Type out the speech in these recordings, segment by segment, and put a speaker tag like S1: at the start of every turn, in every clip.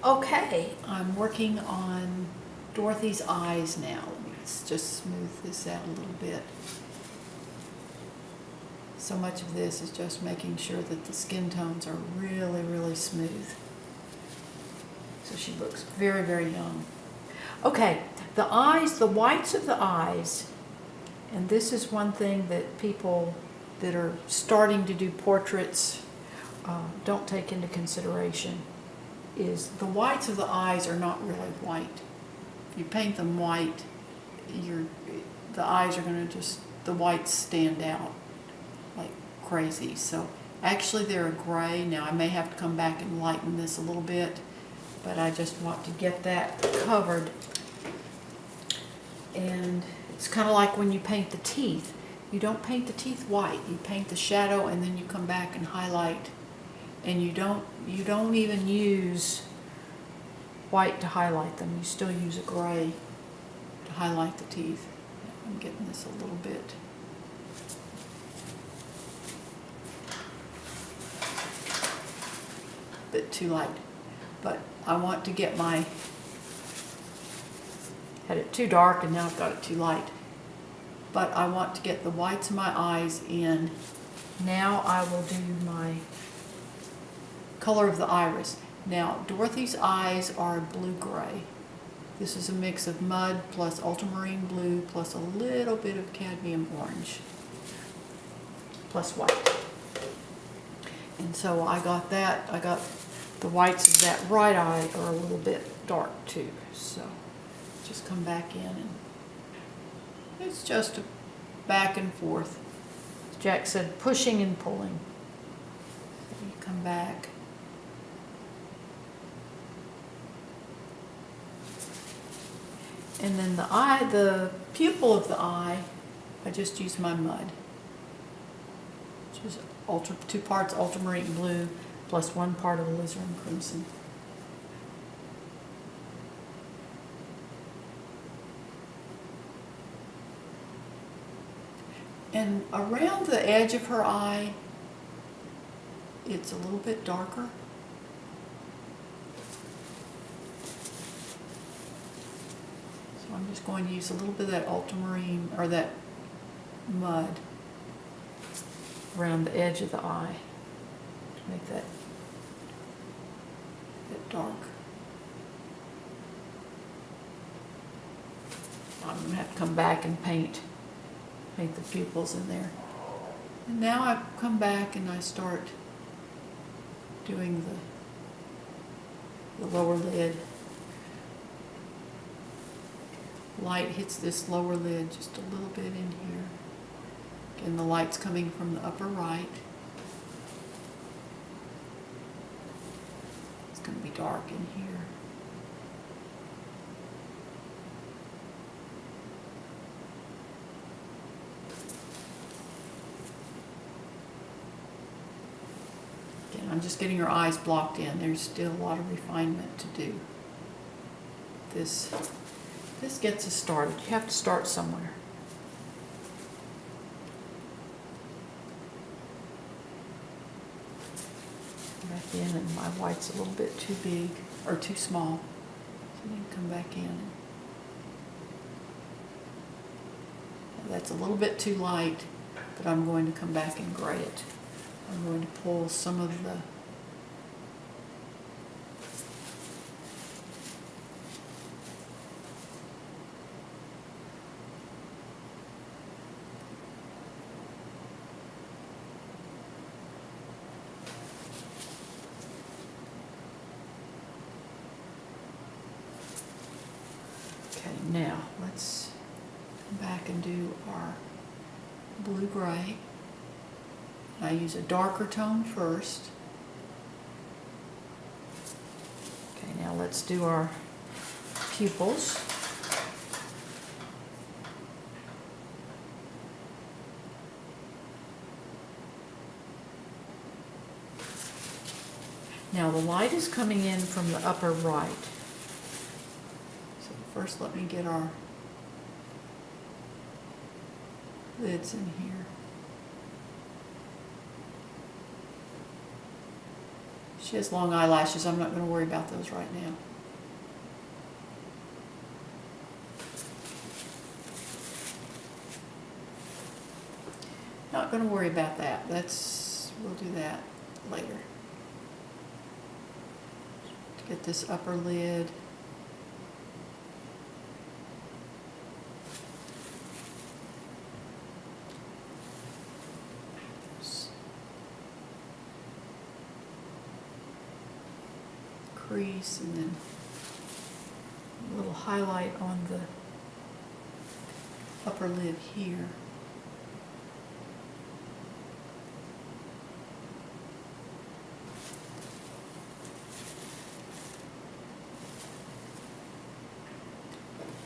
S1: Okay, I'm working on Dorothy's eyes now. Let me just smooth this out a little bit. So much of this is just making sure that the skin tones are really, really smooth. So she looks very, very young. Okay, the eyes, the whites of the eyes, and this is one thing that people that are starting to do portraits don't take into consideration, is the whites of the eyes are not really white. If you paint them white, the eyes are going to just, the whites stand out like crazy. So actually they're a gray. Now I may have to come back and lighten this a little bit, but I just want to get that covered. And it's kind of like when you paint the teeth. You don't paint the teeth white. You paint the shadow and then you come back and highlight. And you don't even use white to highlight them. You still use a gray to highlight the teeth. I'm getting this a little bit. Bit too light. But I want to get had it too dark and now I've got it too light. But I want to get the whites of my eyes in. Now I will do my color of the iris. Now Dorothy's eyes are blue-gray. This is a mix of mud plus ultramarine blue plus a little bit of cadmium orange plus white. And so I got that. I got the whites of that right eye are a little bit dark too. So just come back in and it's just a back and forth. Jack said pushing and pulling. So you come back. And then the pupil of the eye, I just use my mud. Which is 2 parts ultramarine blue plus 1 part of alizarin crimson. And around the edge of her eye, it's a little bit darker. So I'm just going to use a little bit of that ultramarine, or that mud, around the edge of the eye to make that dark. I'm going to have to come back and paint the pupils in there. And now I come back and I start doing the lower lid. Light hits this lower lid just a little bit in here. Again, the light's coming from the upper right. It's going to be dark in here. I'm just getting her eyes blocked in. There's still a lot of refinement to do. This gets us started. You have to start somewhere. Back in, and my white's a little bit too big or too small. So then come back in. That's a little bit too light, but I'm going to come back and gray it. I'm going to pull some of the Okay, now let's come back and do our blue-gray. I use a darker tone first. Okay, now let's do our pupils. Now the light is coming in from the upper right. So first let me get our lids in here. She has long eyelashes. I'm not going to worry about those right now. Not going to worry about that. We'll do that later. Get this upper lid. Crease and then a little highlight on the upper lid here.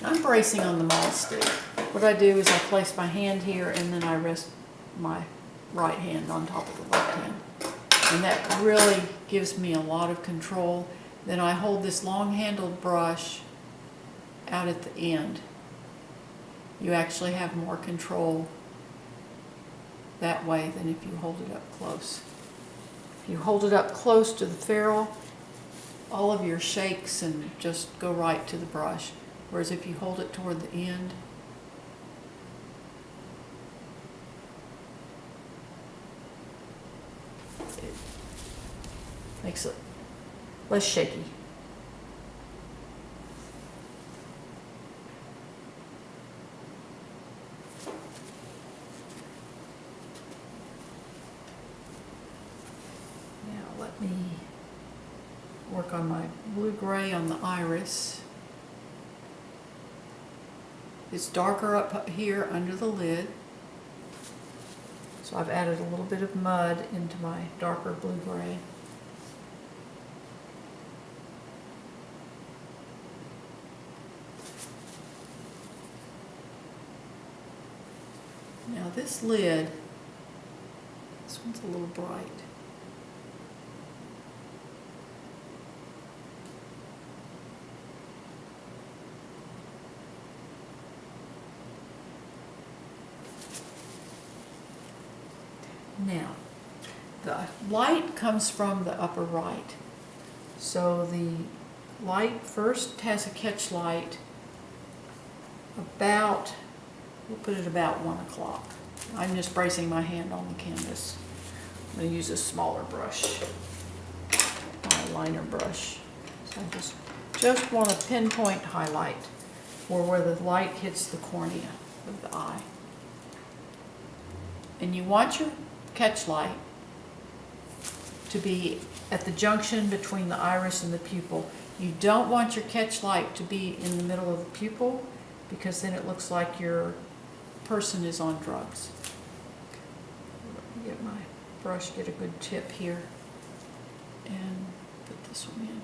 S1: I'm bracing on the maul stick. What I do is I place my hand here and then I rest my right hand on top of the left hand. And that really gives me a lot of control. Then I hold this long-handled brush out at the end. You actually have more control that way than if you hold it up close. If you hold it up close to the ferrule, all of your shakes and just go right to the brush. Whereas if you hold it toward the end, it makes it less shaky. Now let me work on my blue-gray on the iris. It's darker up here under the lid. So I've added a little bit of mud into my darker blue-gray. Now this lid, this one's a little bright. Now, the light comes from the upper right. So the light first has a catch light about, we'll put it about 1 o'clock. I'm just bracing my hand on the canvas. I'm going to use a smaller brush, my liner brush. So I just want to pinpoint highlight where the light hits the cornea of the eye. And you want your catch light to be at the junction between the iris and the pupil. You don't want your catch light to be in the middle of the pupil because then it looks like your person is on drugs. Let me get my brush, get a good tip here, and put this one in.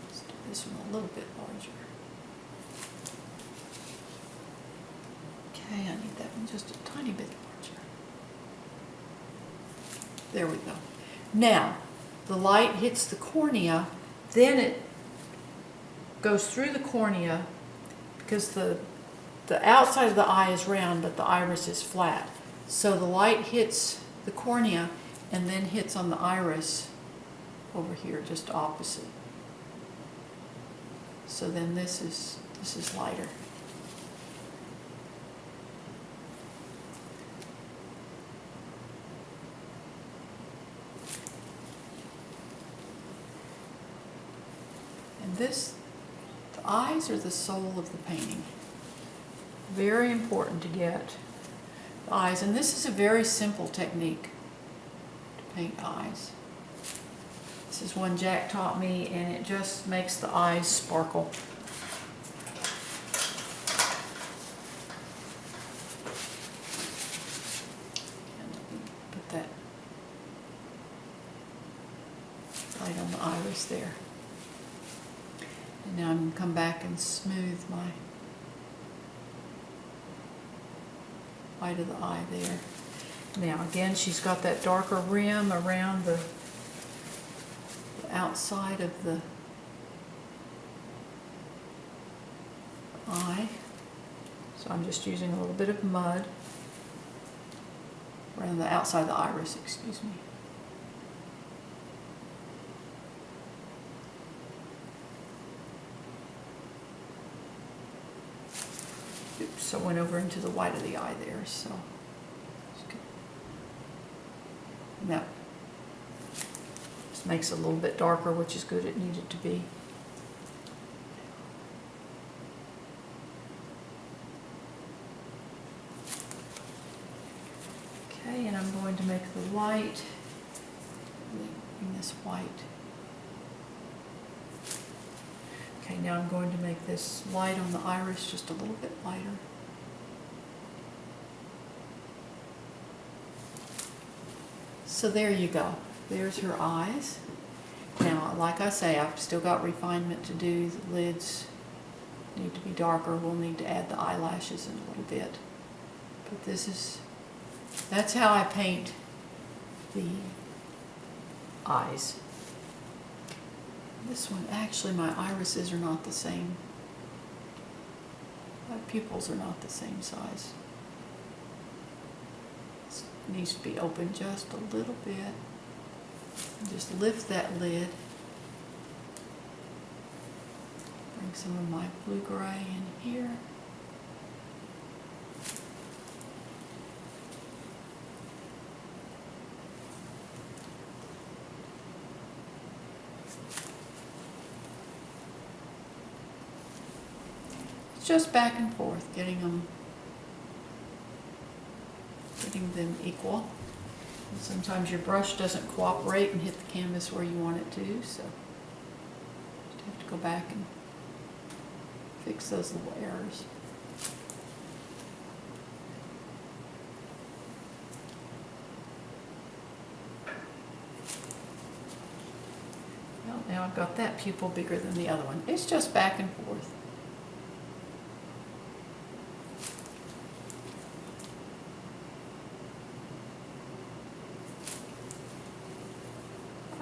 S1: Let's do this one a little bit larger. Okay, I need that one just a tiny bit larger. There we go. Now, the light hits the cornea, then it goes through the cornea because the outside of the eye is round, but the iris is flat. So the light hits the cornea and then hits on the iris over here, just opposite. So then this is lighter. And the eyes are the soul of the painting. Very important to get the eyes. And this is a very simple technique to paint eyes. This is one Jack taught me, and it just makes the eyes sparkle. And let me put that light on the iris there. And now I'm going to come back and smooth my white of the eye there. Now again, she's got that darker rim around the outside of the eye. So I'm just using a little bit of mud around the outside of the iris, excuse me. Oops, so I went over into the white of the eye there, so. And that just makes it a little bit darker, which is good, it needed to be. Okay, and I'm going to make the white, in this white. Okay, now I'm going to make this light on the iris just a little bit lighter. So there you go. There's her eyes. Now, like I say, I've still got refinement to do. The lids need to be darker. We'll need to add the eyelashes in a little bit. But that's how I paint the eyes. This one, actually my irises are not the same. My pupils are not the same size. This needs to be open just a little bit. Just lift that lid. Bring some of my blue gray in here. Just back and forth, getting them equal. And sometimes your brush doesn't cooperate and hit the canvas where you want it to, so you have to go back and fix those little errors. Well, now I've got that pupil bigger than the other one. It's just back and forth.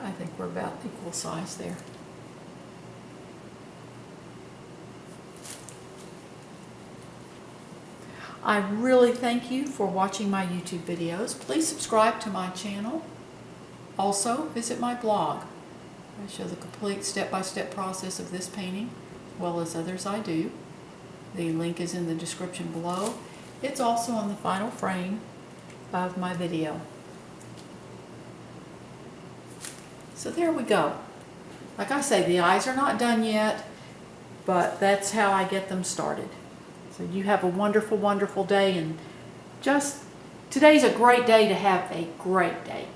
S1: I think we're about equal size there. I really thank you for watching my YouTube videos. Please subscribe to my channel. Also, visit my blog. I show the complete step-by-step process of this painting, as well as others I do. The link is in the description below. It's also on the final frame of my video. So there we go. Like I say, the eyes are not done yet, but that's how I get them started. So you have a wonderful, wonderful day, and just today's a great day to have a great day.